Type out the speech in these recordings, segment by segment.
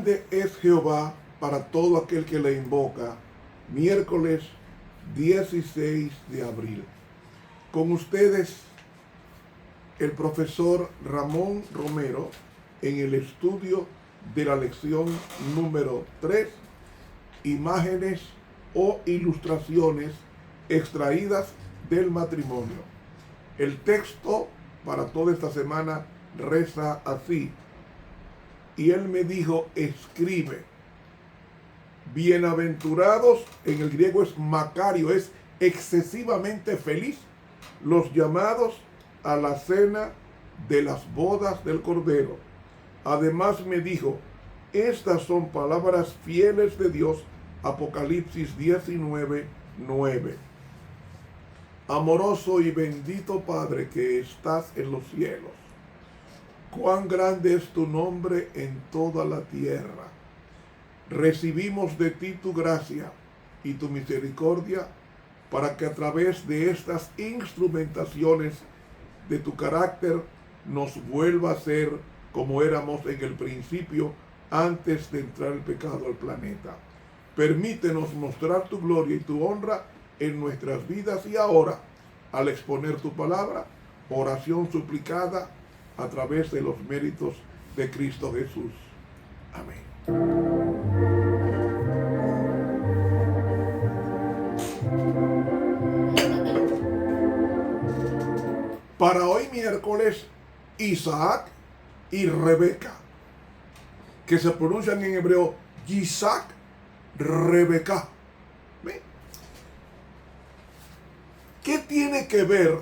Grande es Jehová para todo aquel que le invoca. Miércoles 16 de abril. Con ustedes, el profesor Ramón Romero, en el estudio de la lección número 3, imágenes o ilustraciones extraídas del matrimonio. El texto para toda esta semana reza así: y él me dijo, escribe. Bienaventurados, en el griego es Macario, es excesivamente feliz, los llamados a la cena de las bodas del Cordero. Además me dijo, estas son palabras fieles de Dios. Apocalipsis 19:9. Amoroso y bendito Padre que estás en los cielos, cuán grande es tu nombre en toda la tierra. Recibimos de ti tu gracia y tu misericordia para que a través de estas instrumentaciones de tu carácter nos vuelva a ser como éramos en el principio, antes de entrar el pecado al planeta. Permítenos mostrar tu gloria y tu honra en nuestras vidas y ahora, al exponer tu palabra, oración suplicada a través de los méritos de Cristo Jesús. Amén. Para hoy miércoles, Isaac y Rebeca, que se pronuncian en hebreo Yitzhak, Rebeca. ¿Ve? ¿Qué tiene que ver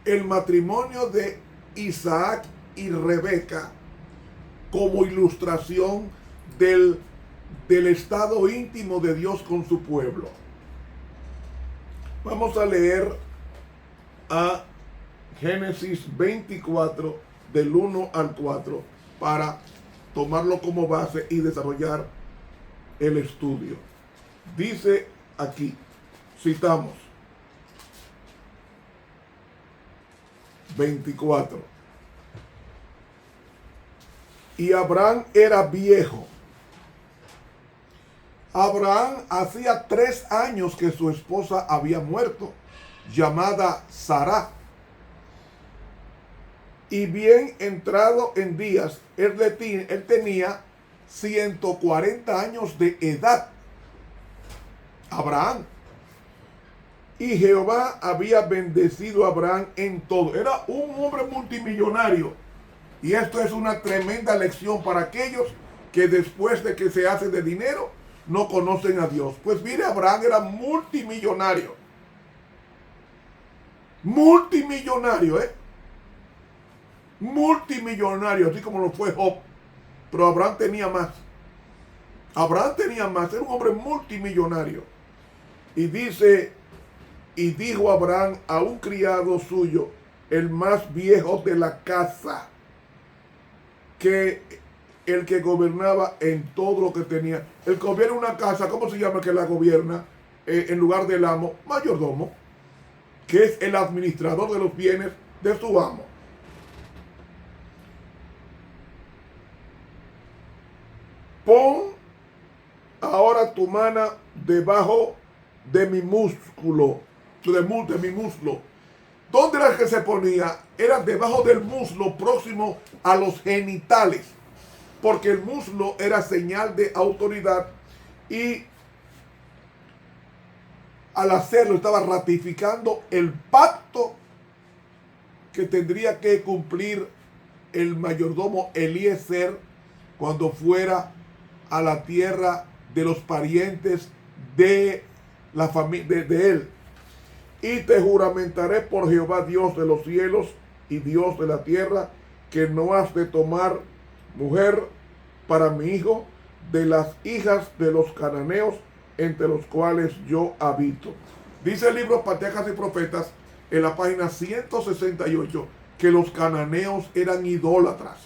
el matrimonio de Isaac y Rebeca como ilustración del estado íntimo de Dios con su pueblo? Vamos a leer a Génesis 24 del 1 al 4 para tomarlo como base y desarrollar el estudio. Dice aquí, citamos 24. Y Abraham era viejo. Abraham hacía 3 años que su esposa había muerto, llamada Sara. Y bien entrado en días, él tenía 140 años de edad. Abraham. Y Jehová había bendecido a Abraham en todo. Era un hombre multimillonario. Y esto es una tremenda lección para aquellos que después de que se hace de dinero, no conocen a Dios. Pues mire, Abraham era multimillonario. Multimillonario, multimillonario, así como lo fue Job. Pero Abraham tenía más. Abraham tenía más, era un hombre multimillonario. Y dice, y dijo Abraham a un criado suyo, el más viejo de la casa, que el que gobernaba en todo lo que tenía. El que gobierna una casa, ¿cómo se llama que la gobierna? En lugar del amo, mayordomo, que es el administrador de los bienes de su amo. Pon ahora tu mano debajo de mi músculo, de mi muslo. ¿Dónde era que se ponía? Era debajo del muslo, próximo a los genitales, porque el muslo era señal de autoridad y al hacerlo estaba ratificando el pacto que tendría que cumplir el mayordomo Eliezer cuando fuera a la tierra de los parientes de la familia de él. Y te juramentaré por Jehová, Dios de los cielos y Dios de la tierra, que no has de tomar mujer para mi hijo de las hijas de los cananeos, entre los cuales yo habito. Dice el libro Patriarcas y Profetas en la página 168 que los cananeos eran idólatras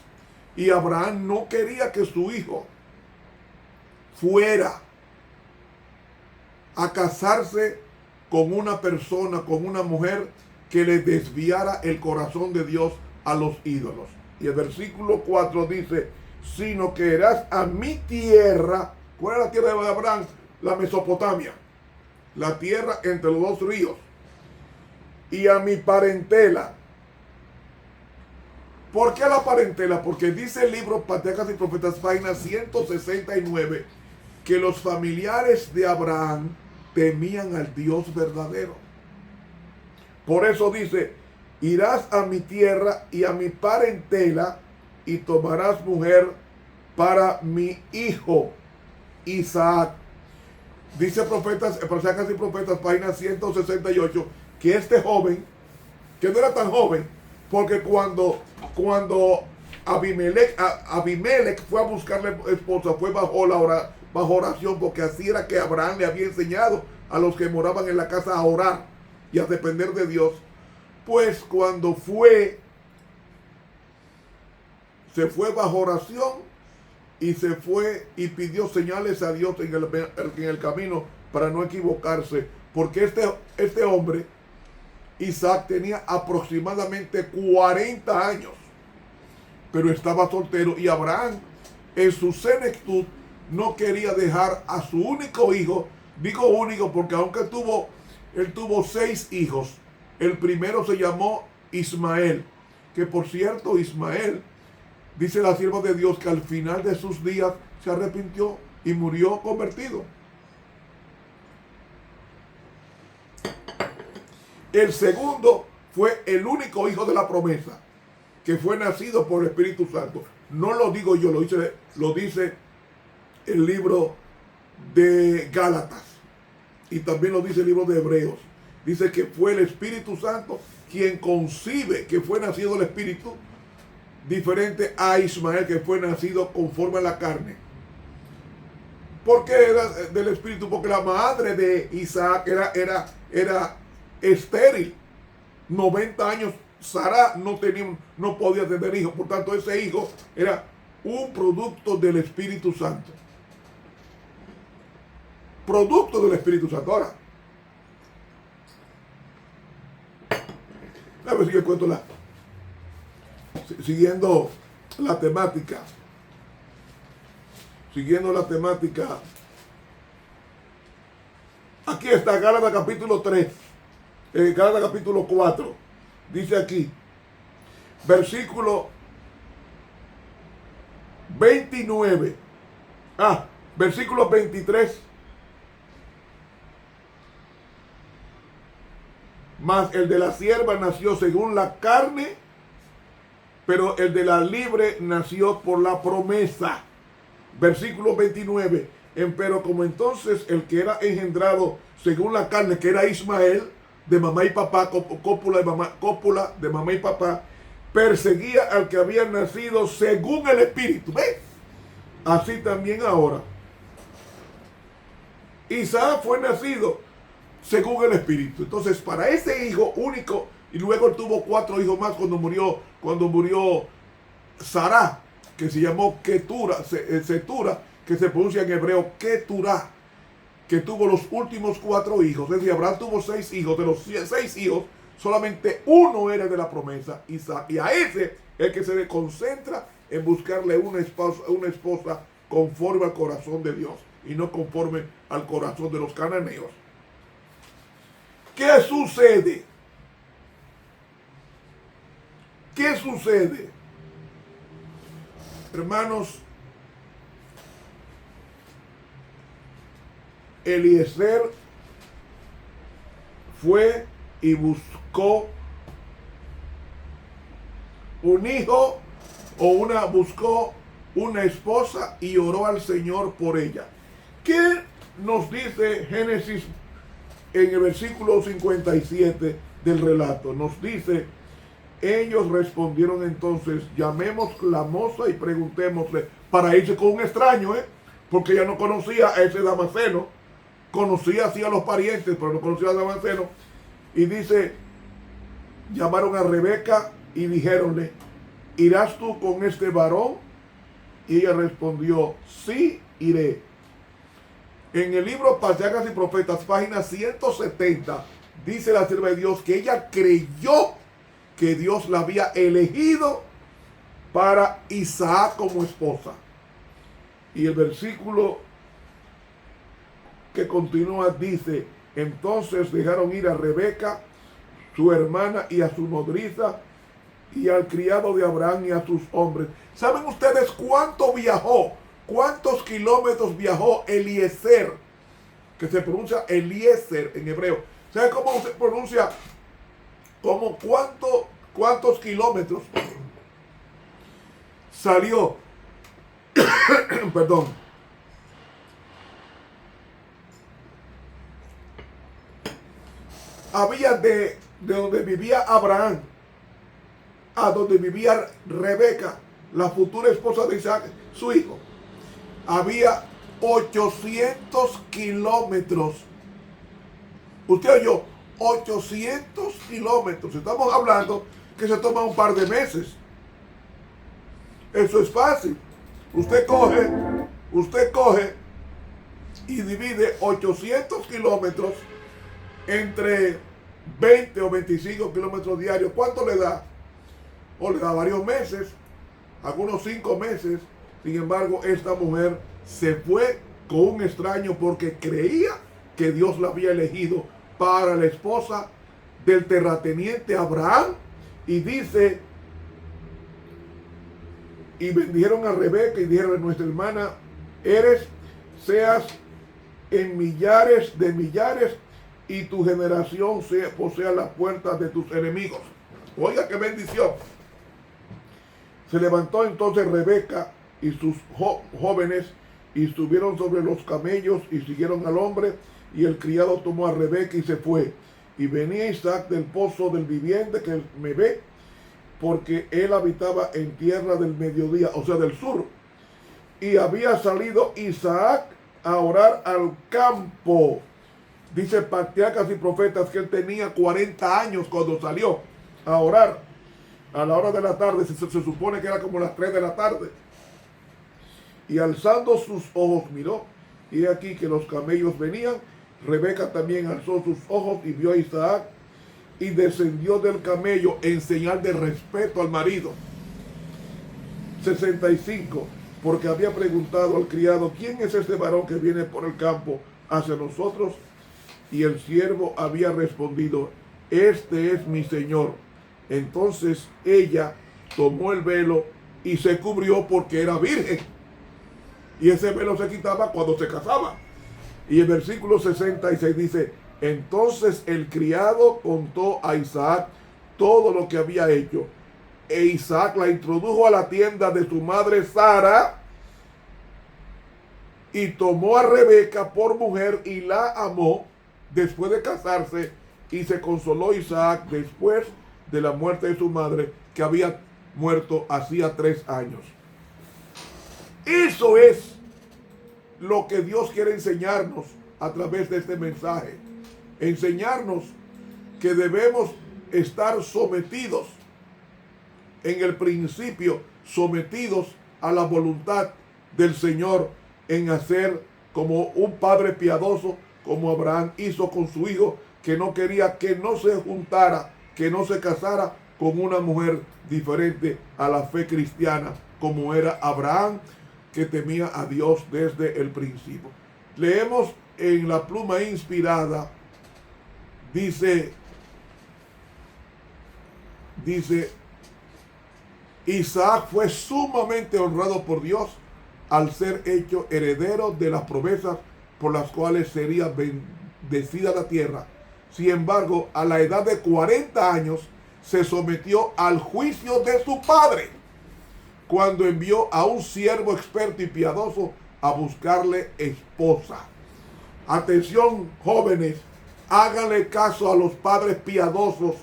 y Abraham no quería que su hijo fuera a casarse con una persona, con una mujer que le desviara el corazón de Dios a los ídolos. Y el versículo 4 dice, sino que irás a mi tierra. ¿Cuál es la tierra de Abraham? La Mesopotamia, la tierra entre los dos ríos, y a mi parentela. ¿Por qué la parentela? Porque dice el libro Patriarcas y Profetas, página 169, que los familiares de Abraham temían al Dios verdadero. Por eso dice, irás a mi tierra y a mi parentela y tomarás mujer para mi hijo Isaac. Dice Patriarcas y Profetas, página 168, que este joven, que no era tan joven, porque cuando Abimelech fue a buscarle esposa, fue bajo oración, porque así era que Abraham le había enseñado a los que moraban en la casa a orar y a depender de Dios. Pues cuando se fue bajo oración y se fue y pidió señales a Dios en el camino para no equivocarse, porque este hombre, Isaac, tenía aproximadamente 40 años, pero estaba soltero, y Abraham en su senectud no quería dejar a su único hijo. Digo único porque aunque él tuvo 6 hijos, el primero se llamó Ismael, que por cierto Ismael, dice la sierva de Dios, que al final de sus días se arrepintió y murió convertido. El segundo fue el único hijo de la promesa, que fue nacido por el Espíritu Santo. No lo digo yo, lo dice el libro de Gálatas, y también lo dice el libro de Hebreos. Dice que fue el Espíritu Santo quien concibe, que fue nacido del Espíritu, diferente a Ismael, que fue nacido conforme a la carne. ¿Por qué era del Espíritu? Porque la madre de Isaac era estéril. 90 años, Sara no podía tener hijos. Por tanto, ese hijo era un producto del Espíritu Santo. Producto del Espíritu Santo. Ahora, a ver si yo cuento siguiendo la temática. Aquí está Gálatas capítulo 3. Gálatas capítulo 4. Dice aquí, versículo 29. Versículo 23. Mas el de la sierva nació según la carne, pero el de la libre nació por la promesa. Versículo 29. Pero como entonces el que era engendrado según la carne, que era Ismael, de mamá y papá, cópula de mamá y papá, perseguía al que había nacido según el Espíritu. ¿Ves? Así también ahora Isaac fue nacido según el Espíritu. Entonces, para ese hijo único, y luego él tuvo 4 hijos más cuando murió Sara, que se llamó Ketura, que se pronuncia en hebreo Keturah, que tuvo los últimos 4 hijos. Es decir, Abraham tuvo 6 hijos. De los 6 hijos, solamente uno era de la promesa, Isaac. Y a ese el que se le concentra en buscarle una esposa conforme al corazón de Dios y no conforme al corazón de los cananeos. ¿Qué sucede? ¿Qué sucede? Hermanos, Eliezer fue y buscó un hijo buscó una esposa y oró al Señor por ella. ¿Qué nos dice Génesis en el versículo 57 del relato? Nos dice, ellos respondieron entonces, llamemos la moza y preguntémosle, para irse con un extraño, porque ella no conocía a ese Damaseno, conocía así a los parientes, pero no conocía a Damaseno. Y dice, llamaron a Rebeca y dijéronle, ¿irás tú con este varón? Y ella respondió, sí, iré. En el libro Patriarcas y Profetas, página 170, dice la sierva de Dios que ella creyó que Dios la había elegido para Isaac como esposa. Y el versículo que continúa dice, entonces dejaron ir a Rebeca, su hermana, y a su nodriza, y al criado de Abraham y a sus hombres. ¿Saben ustedes cuánto viajó? ¿Cuántos kilómetros viajó Eliezer? Que se pronuncia Eliezer en hebreo. ¿Saben cómo se pronuncia? ¿Cómo cuántos kilómetros salió? Perdón. Había de donde vivía Abraham a donde vivía Rebeca, la futura esposa de Isaac, su hijo. Había 800 kilómetros. Usted oyó, 800 kilómetros. Estamos hablando que se toma un par de meses. Eso es fácil. Usted coge y divide 800 kilómetros entre 20 o 25 kilómetros diarios. ¿Cuánto le da? O le da varios meses, algunos 5 meses. Sin embargo, esta mujer se fue con un extraño porque creía que Dios la había elegido para la esposa del terrateniente Abraham. Y dice, y bendijeron a Rebeca y dijeron, nuestra hermana seas en millares de millares, y tu generación posea las puertas de tus enemigos. Oiga qué bendición. Se levantó entonces Rebeca y sus jóvenes y subieron sobre los camellos y siguieron al hombre, y el criado tomó a Rebeca y se fue. Y venía Isaac del pozo del viviente que me ve, porque él habitaba en tierra del mediodía, o sea, del sur. Y había salido Isaac a orar al campo. Dice patriarcas y profetas que él tenía 40 años cuando salió a orar. A la hora de la tarde, se supone que era como las 3 de la tarde. Y alzando sus ojos miró, y aquí que los camellos venían. Rebeca también alzó sus ojos y vio a Isaac, y descendió del camello en señal de respeto al marido. 65. Porque había preguntado al criado, ¿quién es este varón que viene por el campo hacia nosotros? Y el siervo había respondido, este es mi señor. Entonces ella tomó el velo y se cubrió porque era virgen. Y ese velo se quitaba cuando se casaba. Y el versículo 66 dice, entonces el criado contó a Isaac todo lo que había hecho. E Isaac la introdujo a la tienda de su madre Sara, y tomó a Rebeca por mujer y la amó después de casarse, y se consoló Isaac después de la muerte de su madre, que había muerto hacía 3 años. Eso es lo que Dios quiere enseñarnos a través de este mensaje. Enseñarnos que debemos estar sometidos, en el principio, sometidos a la voluntad del Señor, en hacer como un padre piadoso, como Abraham hizo con su hijo, que no quería que no se juntara, que no se casara con una mujer diferente a la fe cristiana, como era Abraham, que temía a Dios desde el principio. Leemos en la pluma inspirada, dice, Isaac fue sumamente honrado por Dios al ser hecho heredero de las promesas por las cuales sería bendecida la tierra. Sin embargo, a la edad de 40 años se sometió al juicio de su padre, cuando envió a un siervo experto y piadoso a buscarle esposa. Atención, jóvenes, háganle caso a los padres piadosos,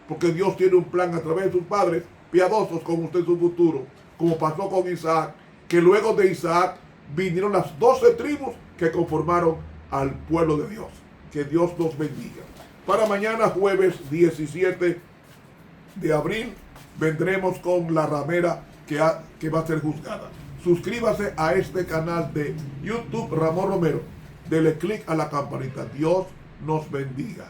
porque Dios tiene un plan a través de sus padres piadosos con usted en su futuro, como pasó con Isaac, que luego de Isaac vinieron las 12 tribus que conformaron al pueblo de Dios. Que Dios nos bendiga. Para mañana, jueves 17 de abril, vendremos con la ramera que va a ser juzgada. Suscríbase a este canal de YouTube, Ramón Romero. Dele clic a la campanita. Dios nos bendiga.